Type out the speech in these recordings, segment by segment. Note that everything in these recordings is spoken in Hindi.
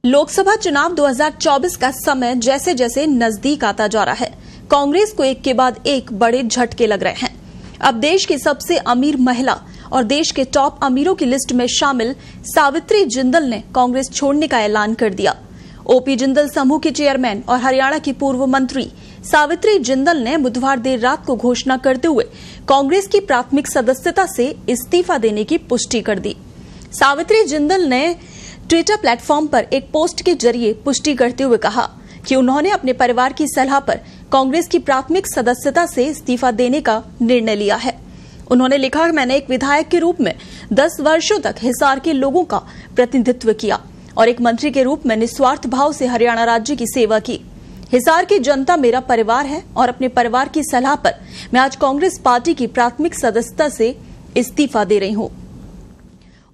लोकसभा चुनाव 2024 का समय जैसे जैसे नजदीक आता जा रहा है, कांग्रेस को एक के बाद एक बड़े झटके लग रहे हैं। अब देश की सबसे अमीर महिला और देश के टॉप अमीरों की लिस्ट में शामिल सावित्री जिंदल ने कांग्रेस छोड़ने का ऐलान कर दिया। ओपी जिंदल समूह के चेयरमैन और हरियाणा की पूर्व मंत्री सावित्री जिंदल ने बुधवार देर रात को घोषणा करते हुए कांग्रेस की प्राथमिक सदस्यता से इस्तीफा देने की पुष्टि कर दी। सावित्री जिंदल ने ट्विटर प्लेटफॉर्म पर एक पोस्ट के जरिए पुष्टि करते हुए कहा कि उन्होंने अपने परिवार की सलाह पर कांग्रेस की प्राथमिक सदस्यता से इस्तीफा देने का निर्णय लिया है। उन्होंने लिखा, मैंने एक विधायक के रूप में 10 वर्षों तक हिसार के लोगों का प्रतिनिधित्व किया और एक मंत्री के रूप में निस्वार्थ भाव से हरियाणा राज्य की सेवा की। हिसार की जनता मेरा परिवार है और अपने परिवार की सलाह पर मैं आज कांग्रेस पार्टी की प्राथमिक सदस्यता से इस्तीफा दे रही हूं।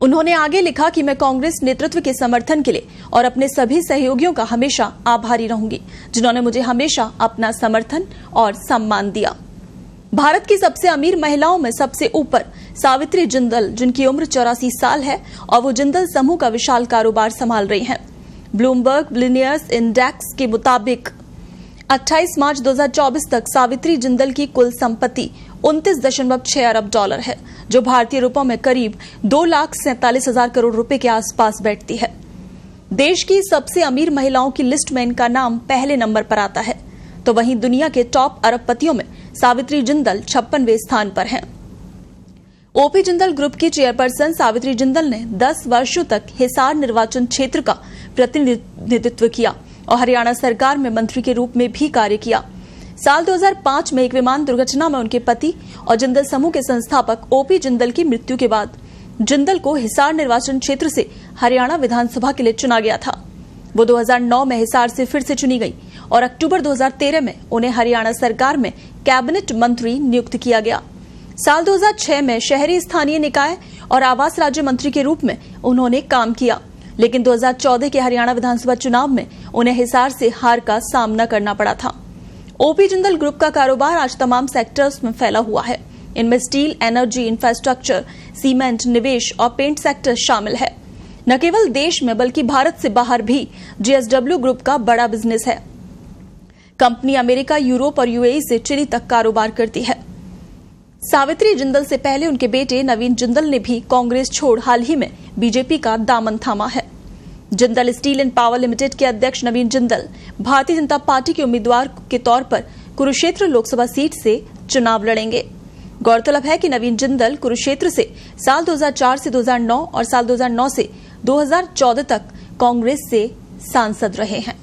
उन्होंने आगे लिखा कि मैं कांग्रेस नेतृत्व के समर्थन के लिए और अपने सभी सहयोगियों का हमेशा आभारी रहूंगी, जिन्होंने मुझे हमेशा अपना समर्थन और सम्मान दिया। भारत की सबसे अमीर महिलाओं में सबसे ऊपर सावित्री जिंदल, जिनकी उम्र 84 साल है और वो जिंदल समूह का विशाल कारोबार संभाल रही हैं। ब्लूमबर्ग बिलियनियर्स इंडेक्स के मुताबिक 28 मार्च 2024 तक सावित्री जिंदल की कुल संपत्ति 29.6 अरब डॉलर है, जो भारतीय रुपयों में करीब 2,47,000 करोड़ रुपए के आसपास बैठती है। देश की सबसे अमीर महिलाओं की लिस्ट में इनका नाम पहले नंबर पर आता है, तो वहीं दुनिया के टॉप अरबपतियों में सावित्री जिंदल 56वें स्थान पर हैं। ओपी जिंदल ग्रुप की चेयरपर्सन सावित्री जिंदल ने 10 वर्षों तक हिसार निर्वाचन क्षेत्र का प्रतिनिधित्व किया और हरियाणा सरकार में मंत्री के रूप में भी कार्य किया। साल 2005 में एक विमान दुर्घटना में उनके पति और जिंदल समूह के संस्थापक ओपी जिंदल की मृत्यु के बाद जिंदल को हिसार निर्वाचन क्षेत्र से हरियाणा विधानसभा के लिए चुना गया था। वो 2009 में हिसार से फिर से चुनी गई और अक्टूबर 2013 में उन्हें हरियाणा सरकार में कैबिनेट मंत्री नियुक्त किया गया। साल 2006 में शहरी स्थानीय निकाय और आवास राज्य मंत्री के रूप में उन्होंने काम किया, लेकिन 2014 के हरियाणा विधानसभा चुनाव में उन्हें हिसार से हार का सामना करना पड़ा था। ओपी जिंदल ग्रुप का कारोबार आज तमाम सेक्टर्स में फैला हुआ है। इनमें स्टील, एनर्जी, इंफ्रास्ट्रक्चर, सीमेंट, निवेश और पेंट सेक्टर शामिल है। न केवल देश में बल्कि भारत से बाहर भी JSW ग्रुप का बड़ा बिजनेस है। कंपनी अमेरिका, यूरोप और UAE से चिली तक कारोबार करती है। सावित्री जिंदल से पहले उनके बेटे नवीन जिंदल ने भी कांग्रेस छोड़ हाल ही में बीजेपी का दामन थामा है। Jindal steel and power limited के अध्यक्ष नवीन जिंदल भारतीय जनता पार्टी के उम्मीदवार के तौर पर कुरुक्षेत्र लोकसभा सीट से चुनाव लड़ेंगे। गौरतलब है कि नवीन जिंदल कुरुक्षेत्र से साल 2004 से 2009 और साल 2009 से 2014 तक कांग्रेस से सांसद रहे हैं।